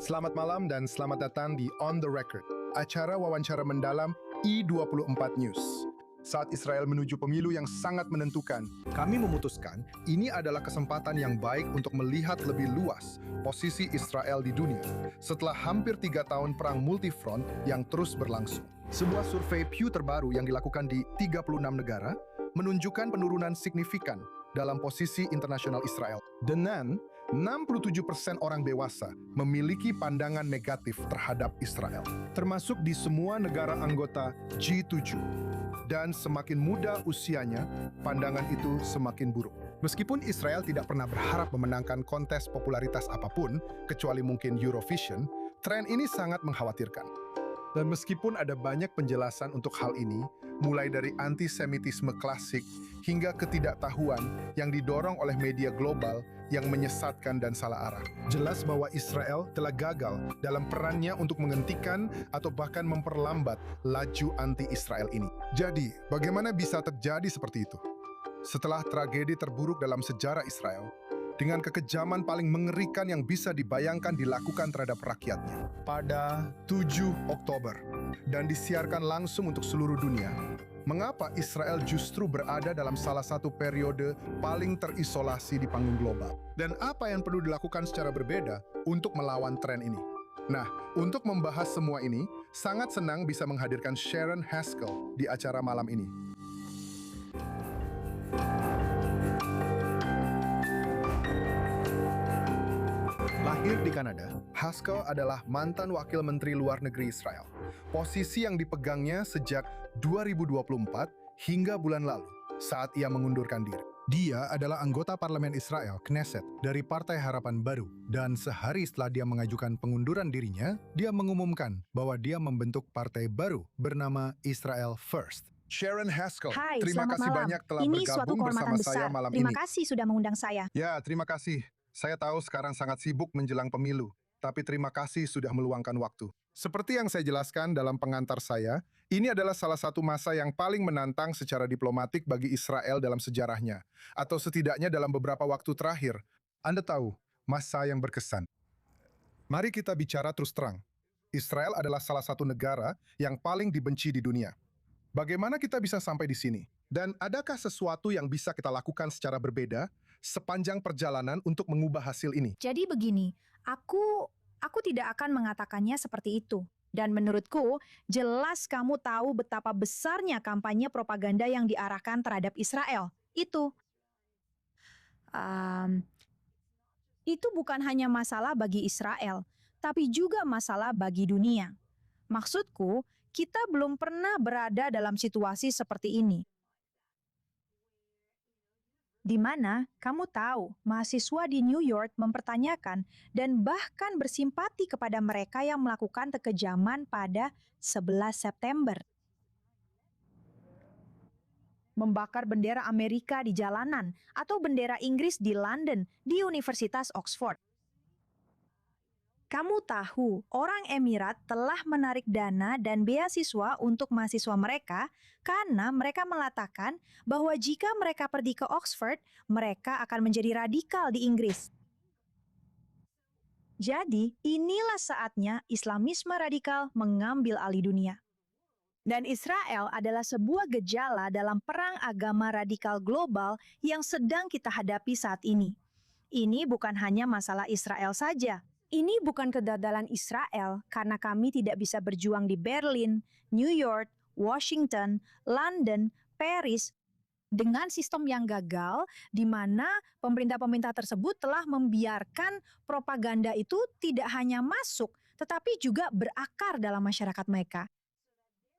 Selamat malam dan selamat datang di On The Record, acara wawancara mendalam I24 News. Saat Israel menuju pemilu yang sangat menentukan, kami memutuskan ini adalah kesempatan yang baik untuk melihat lebih luas posisi Israel di dunia setelah hampir 3 tahun perang multifront yang terus berlangsung. Sebuah survei Pew terbaru yang dilakukan di 36 negara menunjukkan penurunan signifikan dalam posisi internasional Israel. Dengan 67% orang dewasa memiliki pandangan negatif terhadap Israel, termasuk di semua negara anggota G7. Dan semakin muda usianya, pandangan itu semakin buruk. Meskipun Israel tidak pernah berharap memenangkan kontes popularitas apapun, kecuali mungkin Eurovision, tren ini sangat mengkhawatirkan. Dan meskipun ada banyak penjelasan untuk hal ini, mulai dari antisemitisme klasik hingga ketidaktahuan yang didorong oleh media global yang menyesatkan dan salah arah. Jelas bahwa Israel telah gagal dalam perannya untuk menghentikan atau bahkan memperlambat laju anti-Israel ini. Jadi, bagaimana bisa terjadi seperti itu? Setelah tragedi terburuk dalam sejarah Israel, dengan kekejaman paling mengerikan yang bisa dibayangkan dilakukan terhadap rakyatnya pada 7 Oktober dan disiarkan langsung untuk seluruh dunia, mengapa Israel justru berada dalam salah satu periode paling terisolasi di panggung global? Dan apa yang perlu dilakukan secara berbeda untuk melawan tren ini? Nah, untuk membahas semua ini, sangat senang bisa menghadirkan Sharon Haskell di acara malam ini. Lahir di Kanada, Haskell adalah mantan wakil menteri luar negeri Israel. Posisi yang dipegangnya sejak 2024 hingga bulan lalu saat ia mengundurkan diri. Dia adalah anggota parlemen Israel, Knesset, dari Partai Harapan Baru. Dan sehari setelah dia mengajukan pengunduran dirinya, dia mengumumkan bahwa dia membentuk partai baru bernama Israel First. Sharon Haskell, Hai, terima kasih malam. banyak telah Ini suatu bergabung kehormatan bersama saya besar. malam Terima ini. kasih sudah mengundang saya. Ya, terima kasih. Saya tahu sekarang sangat sibuk menjelang pemilu, tapi terima kasih sudah meluangkan waktu. Seperti yang saya jelaskan dalam pengantar saya, ini adalah salah satu masa yang paling menantang secara diplomatik bagi Israel dalam sejarahnya, atau setidaknya dalam beberapa waktu terakhir. Anda tahu, masa yang berkesan. Mari kita bicara terus terang. Israel adalah salah satu negara yang paling dibenci di dunia. Bagaimana kita bisa sampai di sini? Dan adakah sesuatu yang bisa kita lakukan secara berbeda sepanjang perjalanan untuk mengubah hasil ini? Jadi begini, aku tidak akan mengatakannya seperti itu. Dan menurutku, jelas kamu tahu betapa besarnya kampanye propaganda yang diarahkan terhadap Israel. Itu bukan hanya masalah bagi Israel, tapi juga masalah bagi dunia. Maksudku, kita belum pernah berada dalam situasi seperti ini, di mana kamu tahu mahasiswa di New York mempertanyakan dan bahkan bersimpati kepada mereka yang melakukan kekejaman pada 11 September. Membakar bendera Amerika di jalanan atau bendera Inggris di London di Universitas Oxford. Kamu tahu, orang Emirat telah menarik dana dan beasiswa untuk mahasiswa mereka karena mereka mengatakan bahwa jika mereka pergi ke Oxford, mereka akan menjadi radikal di Inggris. Jadi, inilah saatnya Islamisme radikal mengambil alih dunia. Dan Israel adalah sebuah gejala dalam perang agama radikal global yang sedang kita hadapi saat ini. Ini bukan hanya masalah Israel saja. Ini bukan kegagalan Israel karena kami tidak bisa berjuang di Berlin, New York, Washington, London, Paris dengan sistem yang gagal di mana pemerintah-pemerintah tersebut telah membiarkan propaganda itu tidak hanya masuk tetapi juga berakar dalam masyarakat mereka.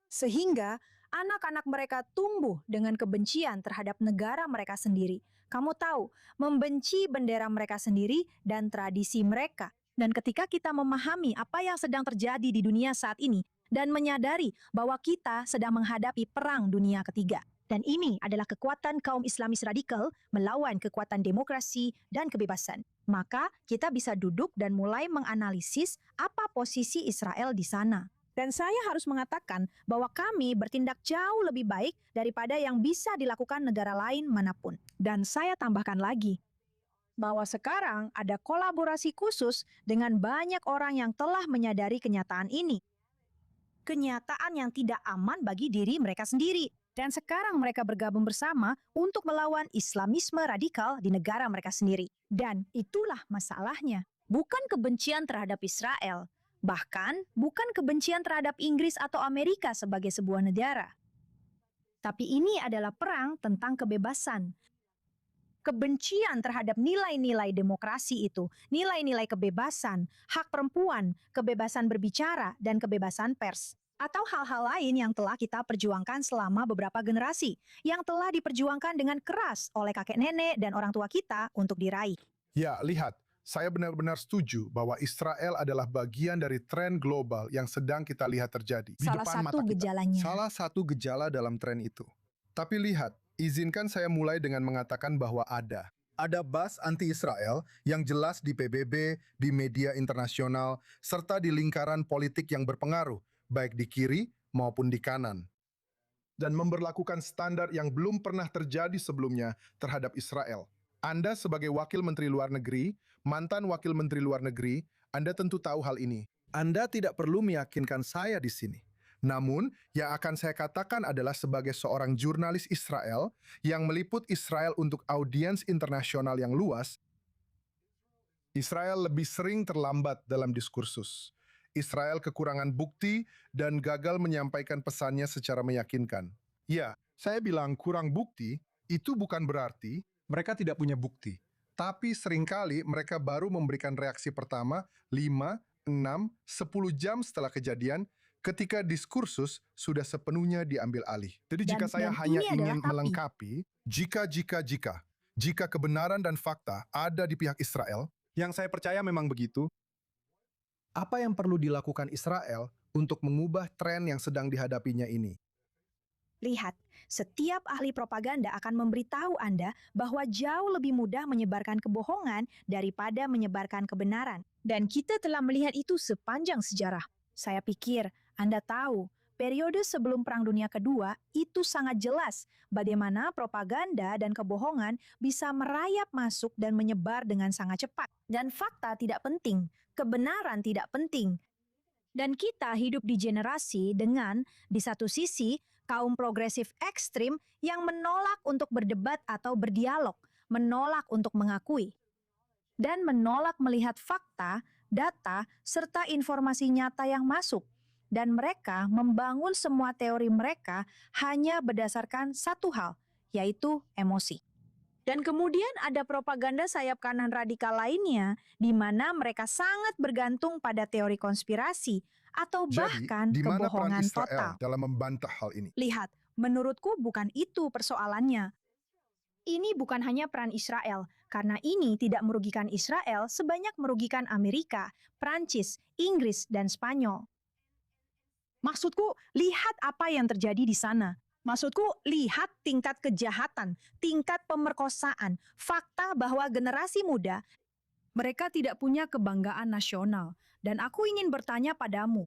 Sehingga anak-anak mereka tumbuh dengan kebencian terhadap negara mereka sendiri. Kamu tahu, membenci bendera mereka sendiri dan tradisi mereka. Dan ketika kita memahami apa yang sedang terjadi di dunia saat ini dan menyadari bahwa kita sedang menghadapi perang dunia ketiga. Dan ini adalah kekuatan kaum Islamis radikal melawan kekuatan demokrasi dan kebebasan. Maka kita bisa duduk dan mulai menganalisis apa posisi Israel di sana. Dan saya harus mengatakan bahwa kami bertindak jauh lebih baik daripada yang bisa dilakukan negara lain manapun. Dan saya tambahkan lagi, bahwa sekarang ada kolaborasi khusus dengan banyak orang yang telah menyadari kenyataan ini. Kenyataan yang tidak aman bagi diri mereka sendiri. Dan sekarang mereka bergabung bersama untuk melawan Islamisme radikal di negara mereka sendiri. Dan itulah masalahnya. Bukan kebencian terhadap Israel, bahkan bukan kebencian terhadap Inggris atau Amerika sebagai sebuah negara. Tapi ini adalah perang tentang kebebasan. Kebencian terhadap nilai-nilai demokrasi itu, nilai-nilai kebebasan, hak perempuan, kebebasan berbicara, dan kebebasan pers. Atau hal-hal lain yang telah kita perjuangkan selama beberapa generasi, yang telah diperjuangkan dengan keras oleh kakek nenek dan orang tua kita untuk diraih. Ya, lihat. Saya benar-benar setuju bahwa Israel adalah bagian dari tren global yang sedang kita lihat terjadi di Salah depan satu mata kita. gejalanya. Salah satu gejala dalam tren itu. Tapi lihat, izinkan saya mulai dengan mengatakan bahwa ada buzz anti-Israel yang jelas di PBB, di media internasional, serta di lingkaran politik yang berpengaruh, baik di kiri maupun di kanan. Dan memberlakukan standar yang belum pernah terjadi sebelumnya terhadap Israel. Anda sebagai wakil menteri luar negeri, mantan wakil menteri luar negeri, Anda tentu tahu hal ini. Anda tidak perlu meyakinkan saya di sini. Namun, yang akan saya katakan adalah sebagai seorang jurnalis Israel yang meliput Israel untuk audiens internasional yang luas, Israel lebih sering terlambat dalam diskursus. Israel kekurangan bukti dan gagal menyampaikan pesannya secara meyakinkan. Ya, saya bilang kurang bukti, itu bukan berarti mereka tidak punya bukti. Tapi seringkali mereka baru memberikan reaksi pertama 5, 6, 10 jam setelah kejadian ketika diskursus sudah sepenuhnya diambil alih. Jadi jika saya hanya ingin melengkapi, jika kebenaran dan fakta ada di pihak Israel, yang saya percaya memang begitu, apa yang perlu dilakukan Israel untuk mengubah tren yang sedang dihadapinya ini? Lihat, setiap ahli propaganda akan memberitahu Anda bahwa jauh lebih mudah menyebarkan kebohongan daripada menyebarkan kebenaran. Dan kita telah melihat itu sepanjang sejarah. Saya pikir Anda tahu, periode sebelum Perang Dunia Kedua itu sangat jelas bagaimana propaganda dan kebohongan bisa merayap masuk dan menyebar dengan sangat cepat. Dan fakta tidak penting, kebenaran tidak penting. Dan kita hidup di generasi dengan, di satu sisi, kaum progresif ekstrim yang menolak untuk berdebat atau berdialog, menolak untuk mengakui, dan menolak melihat fakta, data, serta informasi nyata yang masuk. Dan mereka membangun semua teori mereka hanya berdasarkan satu hal, yaitu emosi. Dan kemudian ada propaganda sayap kanan radikal lainnya, di mana mereka sangat bergantung pada teori konspirasi, atau bahkan jadi, di mana peran kebohongan Israel total. dalam membantah hal ini? Lihat, menurutku bukan itu persoalannya. Ini bukan hanya peran Israel, karena ini tidak merugikan Israel sebanyak merugikan Amerika, Prancis, Inggris, dan Spanyol. Maksudku, lihat apa yang terjadi di sana. Maksudku, lihat tingkat kejahatan, tingkat pemerkosaan, fakta bahwa generasi muda, mereka tidak punya kebanggaan nasional. Dan aku ingin bertanya padamu,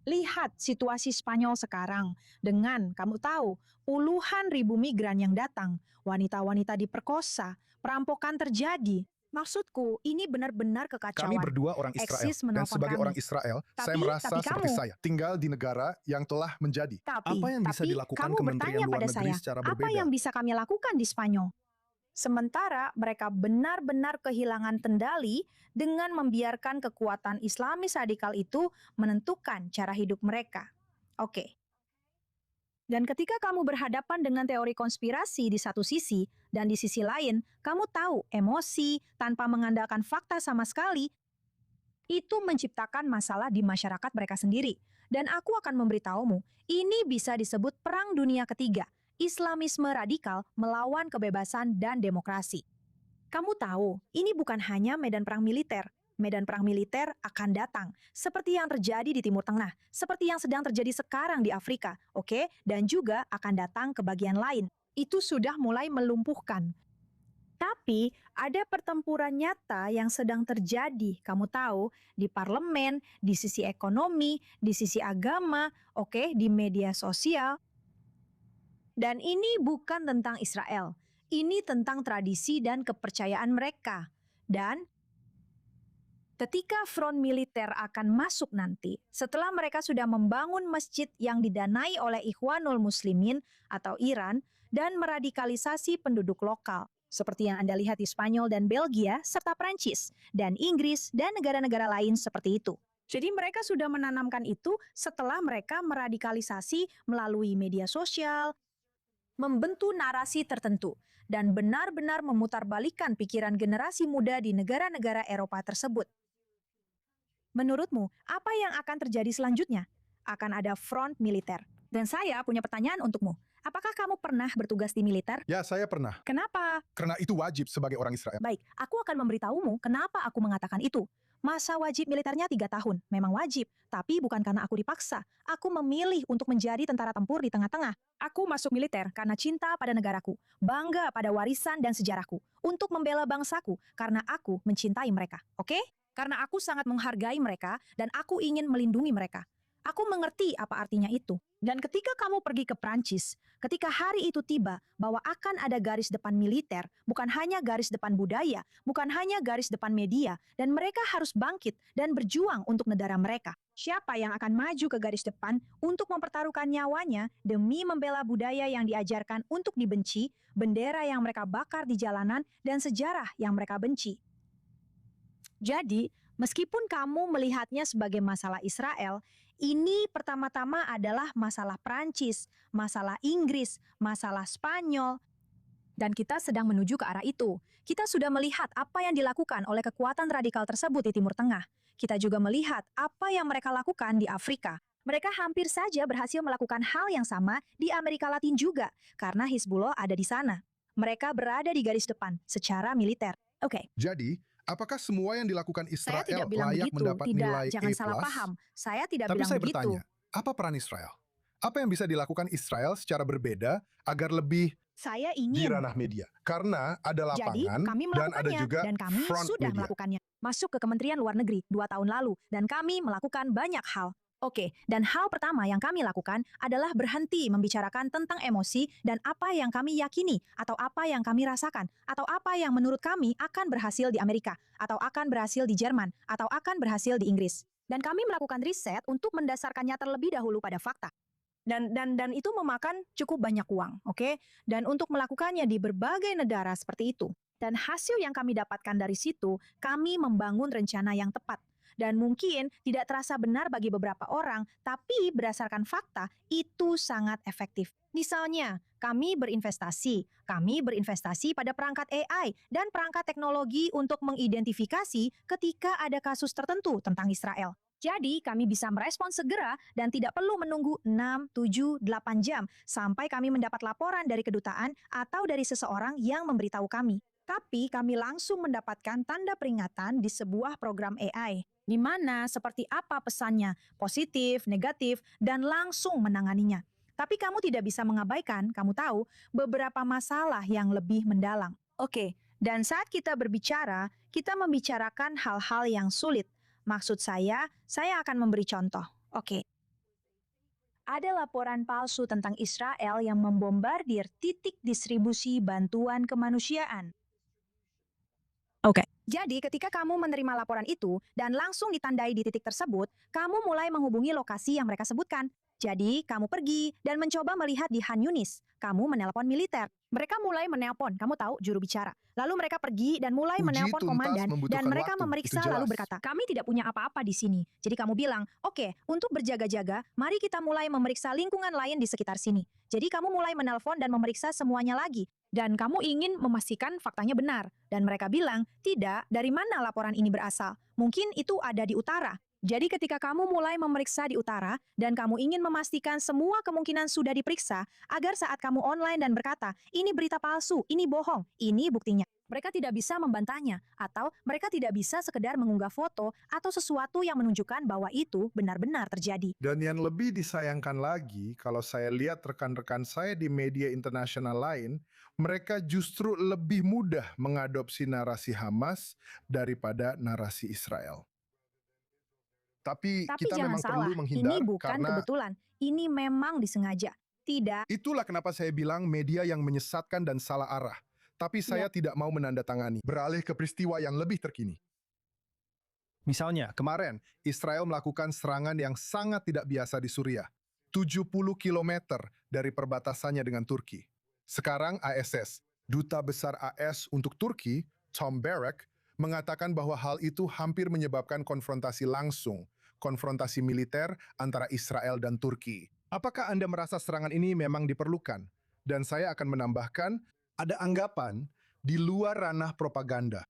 lihat situasi Spanyol sekarang dengan, kamu tahu, puluhan ribu migran yang datang, wanita-wanita diperkosa, perampokan terjadi. Maksudku, ini benar-benar kekacauan. Kami berdua orang Israel, Eksis dan menelpon sebagai kami. orang Israel, saya merasa seperti kamu- saya, tinggal di negara yang telah menjadi. Tapi Apa yang bisa dilakukan kamu Kementerian bertanya Luar pada Negeri saya, secara apa berbeda? yang bisa kami lakukan di Spanyol? Sementara mereka benar-benar kehilangan kendali dengan membiarkan kekuatan Islamis radikal itu menentukan cara hidup mereka. Oke. Dan ketika kamu berhadapan dengan teori konspirasi di satu sisi, dan di sisi lain, kamu tahu emosi tanpa mengandalkan fakta sama sekali, itu menciptakan masalah di masyarakat mereka sendiri. Dan aku akan memberitahumu, ini bisa disebut Perang Dunia Ketiga, Islamisme radikal melawan kebebasan dan demokrasi. Kamu tahu, ini bukan hanya medan perang militer. Medan perang militer akan datang, seperti yang terjadi di Timur Tengah, seperti yang sedang terjadi sekarang di Afrika, oke? Dan juga akan datang ke bagian lain. Itu sudah mulai melumpuhkan. Tapi ada pertempuran nyata yang sedang terjadi, kamu tahu, di parlemen, di sisi ekonomi, di sisi agama, oke, di media sosial. Dan ini bukan tentang Israel. Ini tentang tradisi dan kepercayaan mereka. Dan ketika front militer akan masuk nanti, setelah mereka sudah membangun masjid yang didanai oleh Ikhwanul Muslimin atau Iran dan meradikalisasi penduduk lokal, seperti yang Anda lihat di Spanyol dan Belgia, serta Prancis, dan Inggris, dan negara-negara lain seperti itu. Jadi mereka sudah menanamkan itu setelah mereka meradikalisasi melalui media sosial, membentuk narasi tertentu, dan benar-benar memutarbalikkan pikiran generasi muda di negara-negara Eropa tersebut. Menurutmu, apa yang akan terjadi selanjutnya? Akan ada front militer. Dan saya punya pertanyaan untukmu. Apakah kamu pernah bertugas di militer? Ya, saya pernah. Kenapa? Karena itu wajib sebagai orang Israel. Baik, aku akan memberitahumu kenapa aku mengatakan itu. Masa wajib militernya 3 tahun, memang wajib. Tapi bukan karena aku dipaksa. Aku memilih untuk menjadi tentara tempur di tengah-tengah. Aku masuk militer karena cinta pada negaraku, bangga pada warisan dan sejarahku, untuk membela bangsaku karena aku mencintai mereka, oke? Karena aku sangat menghargai mereka dan aku ingin melindungi mereka. Aku mengerti apa artinya itu. Dan ketika kamu pergi ke Prancis, ketika hari itu tiba bahwa akan ada garis depan militer, bukan hanya garis depan budaya, bukan hanya garis depan media, dan mereka harus bangkit dan berjuang untuk negara mereka. Siapa yang akan maju ke garis depan untuk mempertaruhkan nyawanya demi membela budaya yang diajarkan untuk dibenci, bendera yang mereka bakar di jalanan, dan sejarah yang mereka benci? Jadi, meskipun kamu melihatnya sebagai masalah Israel, ini pertama-tama adalah masalah Prancis, masalah Inggris, masalah Spanyol, dan kita sedang menuju ke arah itu. Kita sudah melihat apa yang dilakukan oleh kekuatan radikal tersebut di Timur Tengah. Kita juga melihat apa yang mereka lakukan di Afrika. Mereka hampir saja berhasil melakukan hal yang sama di Amerika Latin juga, karena Hizbullah ada di sana. Mereka berada di garis depan secara militer. Oke. Jadi, apakah semua yang dilakukan Saya Israel tidak bilang layak begitu. mendapat Tidak, nilai jangan A+? salah paham. Saya tidak Tapi bilang saya begitu. bertanya, apa peran Israel? Apa yang bisa dilakukan Israel secara berbeda agar lebih Saya di ingin. ranah media? Karena ada Jadi, lapangan kami dan ada melakukannya, juga dan kami front sudah media. melakukannya. Masuk ke Kementerian Luar Negeri 2 tahun lalu, dan kami melakukan banyak hal. Oke, dan hal pertama yang kami lakukan adalah berhenti membicarakan tentang emosi dan apa yang kami yakini, atau apa yang kami rasakan, atau apa yang menurut kami akan berhasil di Amerika, atau akan berhasil di Jerman, atau akan berhasil di Inggris. Dan kami melakukan riset untuk mendasarkannya terlebih dahulu pada fakta. Dan itu memakan cukup banyak uang, oke? Dan untuk melakukannya di berbagai negara seperti itu. Dan hasil yang kami dapatkan dari situ, kami membangun rencana yang tepat. Dan mungkin tidak terasa benar bagi beberapa orang, tapi berdasarkan fakta, itu sangat efektif. Misalnya, kami berinvestasi pada perangkat AI dan perangkat teknologi untuk mengidentifikasi ketika ada kasus tertentu tentang Israel. Jadi, kami bisa merespons segera dan tidak perlu menunggu 6, 7, 8 jam sampai kami mendapat laporan dari kedutaan atau dari seseorang yang memberitahu kami. Tapi kami langsung mendapatkan tanda peringatan di sebuah program AI, di mana seperti apa pesannya, positif, negatif, dan langsung menanganinya. Tapi kamu tidak bisa mengabaikan, kamu tahu, beberapa masalah yang lebih mendalam. Oke, dan saat kita berbicara, kita membicarakan hal-hal yang sulit. Maksud saya akan memberi contoh. Oke. Ada laporan palsu tentang Israel yang membombardir titik distribusi bantuan kemanusiaan. Oke. Jadi ketika kamu menerima laporan itu dan langsung ditandai di titik tersebut, kamu mulai menghubungi lokasi yang mereka sebutkan. Jadi kamu pergi dan mencoba melihat di Han Yunis. Kamu menelpon militer. Mereka mulai menelpon, kamu tahu, juru bicara. Lalu mereka pergi dan mulai Uji menelpon tuntas komandan dan membutuhkan mereka waktu, memeriksa itu jelas. lalu berkata, kami tidak punya apa-apa di sini. Jadi kamu bilang, oke, untuk berjaga-jaga, mari kita mulai memeriksa lingkungan lain di sekitar sini. Jadi kamu mulai menelpon dan memeriksa semuanya lagi. Dan kamu ingin memastikan faktanya benar. Dan mereka bilang, tidak, dari mana laporan ini berasal? Mungkin itu ada di utara. Jadi ketika kamu mulai memeriksa di utara dan kamu ingin memastikan semua kemungkinan sudah diperiksa agar saat kamu online dan berkata, ini berita palsu, ini bohong, ini buktinya. Mereka tidak bisa membantahnya atau mereka tidak bisa sekedar mengunggah foto atau sesuatu yang menunjukkan bahwa itu benar-benar terjadi. Dan yang lebih disayangkan lagi, kalau saya lihat rekan-rekan saya di media internasional lain, mereka justru lebih mudah mengadopsi narasi Hamas daripada narasi Israel. Tapi kita jangan memang salah, perlu menghindar ini bukan karena kebetulan, ini memang disengaja. Tidak. itulah kenapa saya bilang media yang menyesatkan dan salah arah. tapi saya tidak mau menandatangani. Beralih ke peristiwa yang lebih terkini. Misalnya, kemarin Israel melakukan serangan yang sangat tidak biasa di Suriah. 70 kilometer dari perbatasannya dengan Turki. Sekarang ASS, Duta Besar AS untuk Turki, Tom Barrack, mengatakan bahwa hal itu hampir menyebabkan konfrontasi langsung, konfrontasi militer antara Israel dan Turki. Apakah Anda merasa serangan ini memang diperlukan? Dan saya akan menambahkan, ada anggapan di luar ranah propaganda.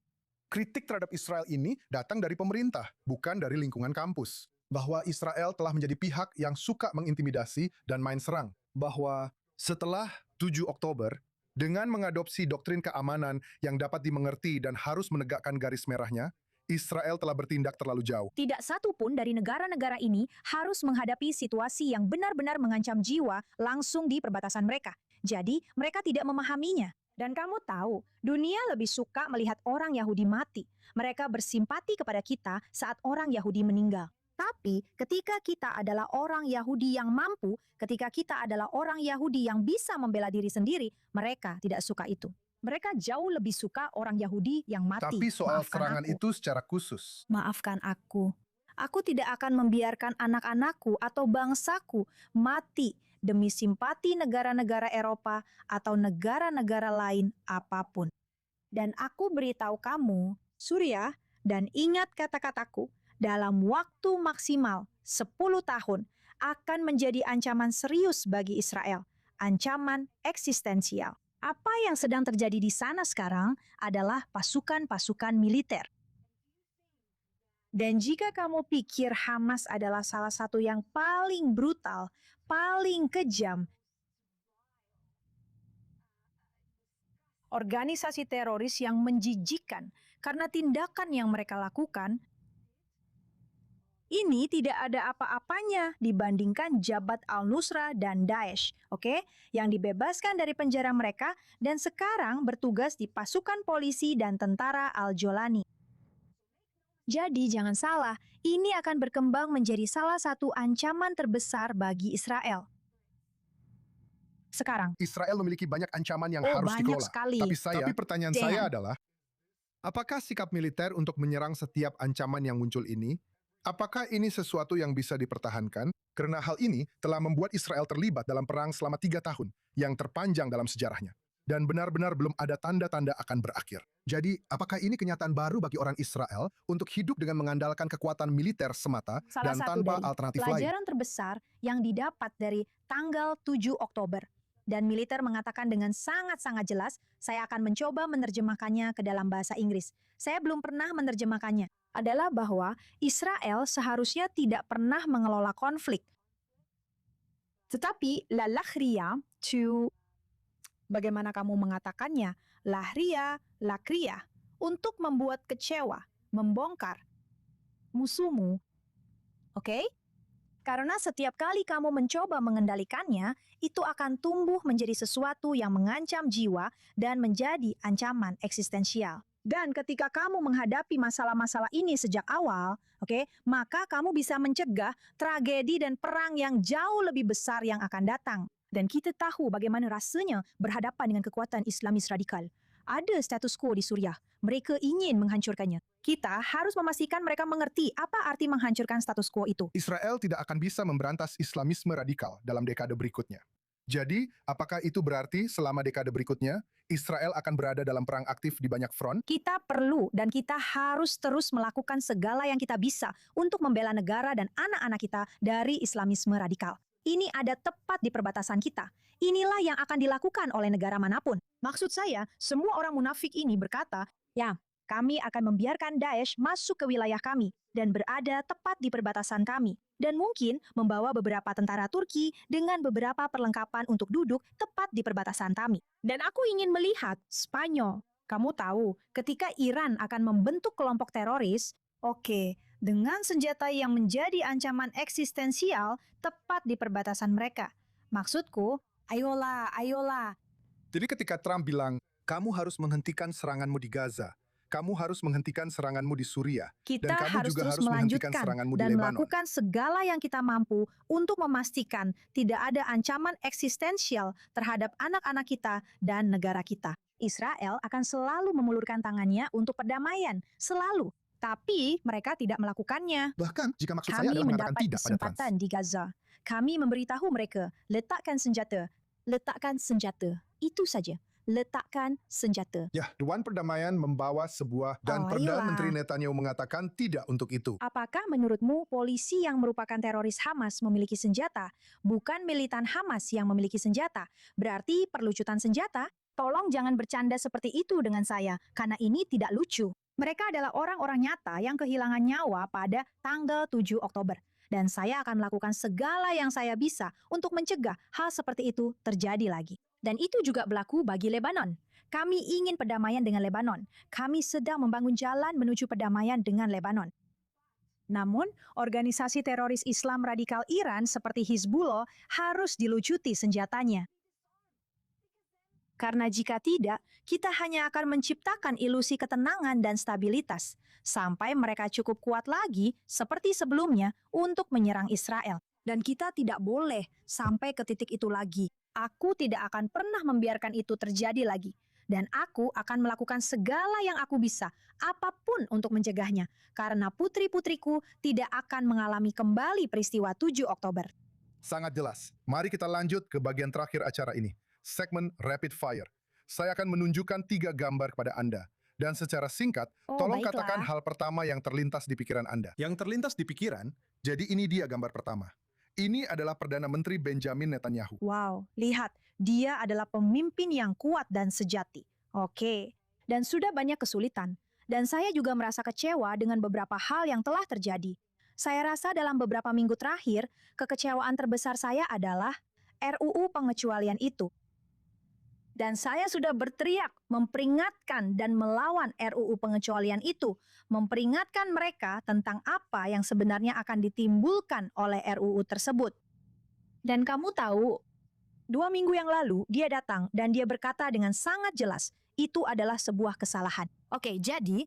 Kritik terhadap Israel ini datang dari pemerintah, bukan dari lingkungan kampus. Bahwa Israel telah menjadi pihak yang suka mengintimidasi dan main serang. Bahwa setelah 7 Oktober, dengan mengadopsi doktrin keamanan yang dapat dimengerti dan harus menegakkan garis merahnya, Israel telah bertindak terlalu jauh. Tidak satu pun dari negara-negara ini harus menghadapi situasi yang benar-benar mengancam jiwa langsung di perbatasan mereka. Jadi, mereka tidak memahaminya. Dan kamu tahu, dunia lebih suka melihat orang Yahudi mati. Mereka bersimpati kepada kita saat orang Yahudi meninggal. Tapi ketika kita adalah orang Yahudi yang mampu, ketika kita adalah orang Yahudi yang bisa membela diri sendiri, mereka tidak suka itu. Mereka jauh lebih suka orang Yahudi yang mati. Tapi soal Maafkan serangan aku. itu secara khusus. Maafkan aku. Aku tidak akan membiarkan anak-anakku atau bangsaku mati demi simpati negara-negara Eropa atau negara-negara lain apapun. Dan aku beritahu kamu, Surya, dan ingat kata-kataku, dalam waktu maksimal 10 tahun akan menjadi ancaman serius bagi Israel, ancaman eksistensial. Apa yang sedang terjadi di sana sekarang adalah pasukan-pasukan militer. Dan jika kamu pikir Hamas adalah salah satu yang paling brutal, paling kejam, organisasi teroris yang menjijikkan karena tindakan yang mereka lakukan, ini tidak ada apa-apanya dibandingkan Jabhat al-Nusra dan Daesh, oke? Yang dibebaskan dari penjara mereka dan sekarang bertugas di pasukan polisi dan tentara al-Jolani. Jadi jangan salah, ini akan berkembang menjadi salah satu ancaman terbesar bagi Israel. Sekarang, Israel memiliki banyak ancaman yang harus banyak dikelola. sekali. Tapi pertanyaan Dan- saya adalah, apakah sikap militer untuk menyerang setiap ancaman yang muncul ini, apakah ini sesuatu yang bisa dipertahankan? Karena hal ini telah membuat Israel terlibat dalam perang selama 3 tahun, yang terpanjang dalam sejarahnya. Dan benar-benar belum ada tanda-tanda akan berakhir. Jadi, apakah ini kenyataan baru bagi orang Israel untuk hidup dengan mengandalkan kekuatan militer semata salah dan satu tanpa dari alternatif lain? pelajaran terbesar yang didapat dari tanggal 7 Oktober. Dan militer mengatakan dengan sangat-sangat jelas, saya akan mencoba menerjemahkannya ke dalam bahasa Inggris. Saya belum pernah menerjemahkannya. Adalah bahwa Israel seharusnya tidak pernah mengelola konflik. Tetapi la lakhriya to, bagaimana kamu mengatakannya, lahria, lakria, untuk membuat kecewa, membongkar musuhmu. Oke? Karena setiap kali kamu mencoba mengendalikannya, itu akan tumbuh menjadi sesuatu yang mengancam jiwa dan menjadi ancaman eksistensial. Dan ketika kamu menghadapi masalah-masalah ini sejak awal, oke, maka kamu bisa mencegah tragedi dan perang yang jauh lebih besar yang akan datang. Dan kita tahu bagaimana rasanya berhadapan dengan kekuatan Islamis radikal. Ada status quo di Suriah. Mereka ingin menghancurkannya. Kita harus memastikan mereka mengerti apa arti menghancurkan status quo itu. Israel tidak akan bisa memberantas Islamisme radikal dalam dekade berikutnya. Jadi, apakah itu berarti selama dekade berikutnya, Israel akan berada dalam perang aktif di banyak front? Kita perlu dan kita harus terus melakukan segala yang kita bisa untuk membela negara dan anak-anak kita dari Islamisme radikal. Ini ada tepat di perbatasan kita. Inilah yang akan dilakukan oleh negara manapun. Maksud saya, semua orang munafik ini berkata, ya, kami akan membiarkan Daesh masuk ke wilayah kami dan berada tepat di perbatasan kami. Dan mungkin membawa beberapa tentara Turki dengan beberapa perlengkapan untuk duduk tepat di perbatasan kami. Dan aku ingin melihat Spanyol. Kamu tahu, ketika Iran akan membentuk kelompok teroris, oke, dengan senjata yang menjadi ancaman eksistensial tepat di perbatasan mereka. Maksudku, ayolah, ayolah. Jadi ketika Trump bilang, kamu harus menghentikan seranganmu di Gaza, kamu harus menghentikan seranganmu di Suriah, Kita dan kamu harus juga terus harus menghentikan melanjutkan seranganmu di dan Lebanon. melakukan segala yang kita mampu untuk memastikan tidak ada ancaman eksistensial terhadap anak-anak kita dan negara kita. Israel akan selalu memulurkan tangannya untuk perdamaian, selalu. Tapi mereka tidak melakukannya. Bahkan jika maksud saya Kami adalah mengatakan mendapat tidak pada trans. kesempatan di Gaza. Kami memberitahu mereka, letakkan senjata. Letakkan senjata. Itu saja. Letakkan senjata. Ya, Dewan Perdamaian membawa sebuah dan Perdana Ayolah. Menteri Netanyahu mengatakan tidak untuk itu. Apakah menurutmu polisi yang merupakan teroris Hamas memiliki senjata, bukan militan Hamas yang memiliki senjata? Berarti perlucutan senjata? Tolong jangan bercanda seperti itu dengan saya, karena ini tidak lucu. Mereka adalah orang-orang nyata yang kehilangan nyawa pada tanggal 7 Oktober. Dan saya akan melakukan segala yang saya bisa untuk mencegah hal seperti itu terjadi lagi. Dan itu juga berlaku bagi Lebanon. Kami ingin perdamaian dengan Lebanon. Kami sedang membangun jalan menuju perdamaian dengan Lebanon. Namun, organisasi teroris Islam radikal Iran seperti Hizbullah harus dilucuti senjatanya. Karena jika tidak, kita hanya akan menciptakan ilusi ketenangan dan stabilitas, sampai mereka cukup kuat lagi seperti sebelumnya untuk menyerang Israel. Dan kita tidak boleh sampai ke titik itu lagi. Aku tidak akan pernah membiarkan itu terjadi lagi. Dan aku akan melakukan segala yang aku bisa, apapun untuk mencegahnya. Karena putri-putriku tidak akan mengalami kembali peristiwa 7 Oktober. Sangat jelas. Mari kita lanjut ke bagian terakhir acara ini. Segmen Rapid Fire. Saya akan menunjukkan 3 gambar kepada Anda. Dan secara singkat, tolong baiklah. katakan hal pertama yang terlintas di pikiran Anda. Yang terlintas di pikiran, jadi ini dia gambar pertama. Ini adalah Perdana Menteri Benjamin Netanyahu. Wow, lihat, dia adalah pemimpin yang kuat dan sejati. Oke, dan sudah banyak kesulitan. Dan saya juga merasa kecewa dengan beberapa hal yang telah terjadi. Saya rasa dalam beberapa minggu terakhir, kekecewaan terbesar saya adalah RUU pengecualian itu. Dan saya sudah berteriak, memperingatkan dan melawan RUU pengecualian itu, memperingatkan mereka tentang apa yang sebenarnya akan ditimbulkan oleh RUU tersebut. Dan kamu tahu, 2 minggu yang lalu dia datang dan dia berkata dengan sangat jelas, itu adalah sebuah kesalahan. Oke, jadi,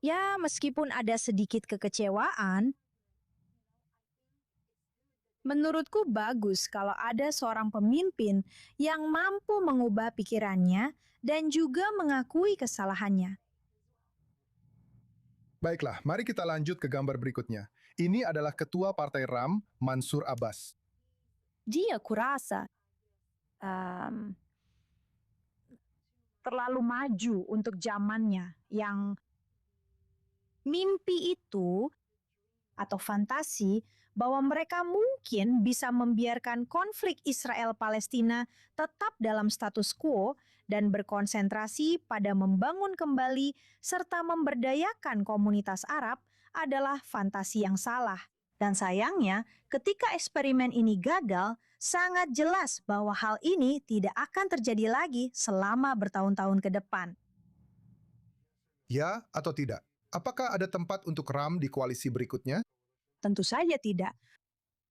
ya meskipun ada sedikit kekecewaan, menurutku bagus kalau ada seorang pemimpin yang mampu mengubah pikirannya dan juga mengakui kesalahannya. Baiklah, mari kita lanjut ke gambar berikutnya. Ini adalah Ketua Partai RAM, Mansur Abbas. Dia kurasa terlalu maju untuk zamannya, yang mimpi itu atau fantasi bahwa mereka mungkin bisa membiarkan konflik Israel-Palestina tetap dalam status quo dan berkonsentrasi pada membangun kembali serta memberdayakan komunitas Arab adalah fantasi yang salah. Dan sayangnya, ketika eksperimen ini gagal, sangat jelas bahwa hal ini tidak akan terjadi lagi selama bertahun-tahun ke depan. Ya atau tidak? Apakah ada tempat untuk RAM di koalisi berikutnya? Tentu saja tidak.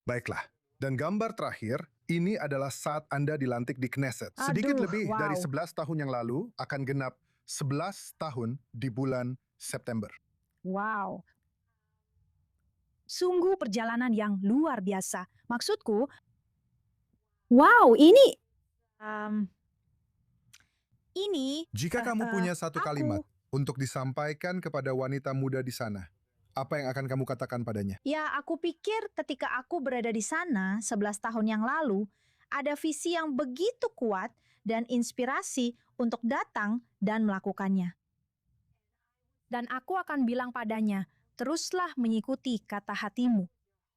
Baiklah. Dan gambar terakhir, ini adalah saat Anda dilantik di Knesset. Sedikit Aduh, lebih wow. dari 11 tahun yang lalu, akan genap 11 tahun di bulan September. Wow. Sungguh perjalanan yang luar biasa. Maksudku, wow, ini Jika kamu punya satu aku- kalimat untuk disampaikan kepada wanita muda di sana, apa yang akan kamu katakan padanya? Ya, aku pikir ketika aku berada di sana 11 tahun yang lalu, ada visi yang begitu kuat dan inspirasi untuk datang dan melakukannya. Dan aku akan bilang padanya, teruslah mengikuti kata hatimu.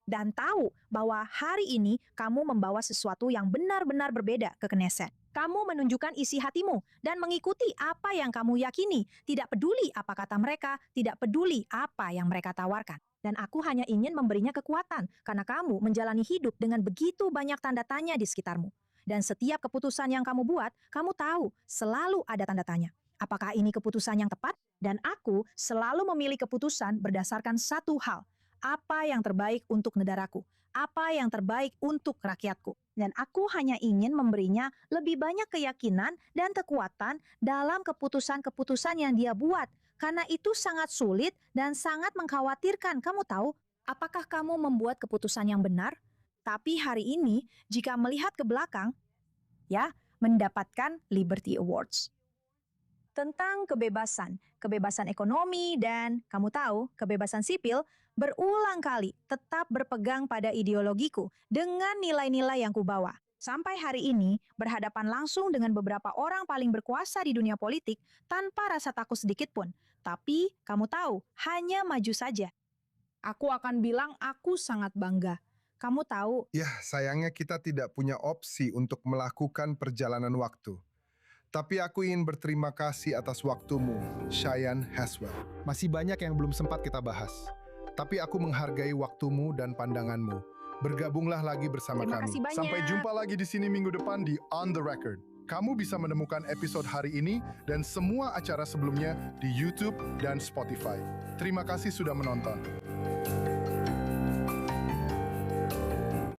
Dan tahu bahwa hari ini kamu membawa sesuatu yang benar-benar berbeda ke Knesset. Kamu menunjukkan isi hatimu dan mengikuti apa yang kamu yakini. Tidak peduli apa kata mereka, tidak peduli apa yang mereka tawarkan. Dan aku hanya ingin memberinya kekuatan, karena kamu menjalani hidup dengan begitu banyak tanda tanya di sekitarmu. Dan setiap keputusan yang kamu buat, kamu tahu selalu ada tanda tanya. Apakah ini keputusan yang tepat? Dan aku selalu memilih keputusan berdasarkan satu hal. Apa yang terbaik untuk negaraku? Apa yang terbaik untuk rakyatku? Dan aku hanya ingin memberinya lebih banyak keyakinan dan kekuatan dalam keputusan-keputusan yang dia buat. Karena itu sangat sulit dan sangat mengkhawatirkan. Kamu tahu, apakah kamu membuat keputusan yang benar? Tapi hari ini, jika melihat ke belakang, ya, mendapatkan Liberty Awards. Tentang kebebasan ekonomi dan, kamu tahu, kebebasan sipil, berulang kali tetap berpegang pada ideologiku dengan nilai-nilai yang kubawa. Sampai hari ini, berhadapan langsung dengan beberapa orang paling berkuasa di dunia politik tanpa rasa takut sedikit pun. Tapi, kamu tahu, hanya maju saja. Aku akan bilang aku sangat bangga. Kamu tahu, Ya, sayangnya kita tidak punya opsi untuk melakukan perjalanan waktu. Tapi aku ingin berterima kasih atas waktumu, Cheyenne Haswell. Masih banyak yang belum sempat kita bahas. Tapi aku menghargai waktumu dan pandanganmu. Bergabunglah lagi bersama Terima kami. kasih banyak. Sampai jumpa lagi di sini minggu depan di On The Record. Kamu bisa menemukan episode hari ini dan semua acara sebelumnya di YouTube dan Spotify. Terima kasih sudah menonton.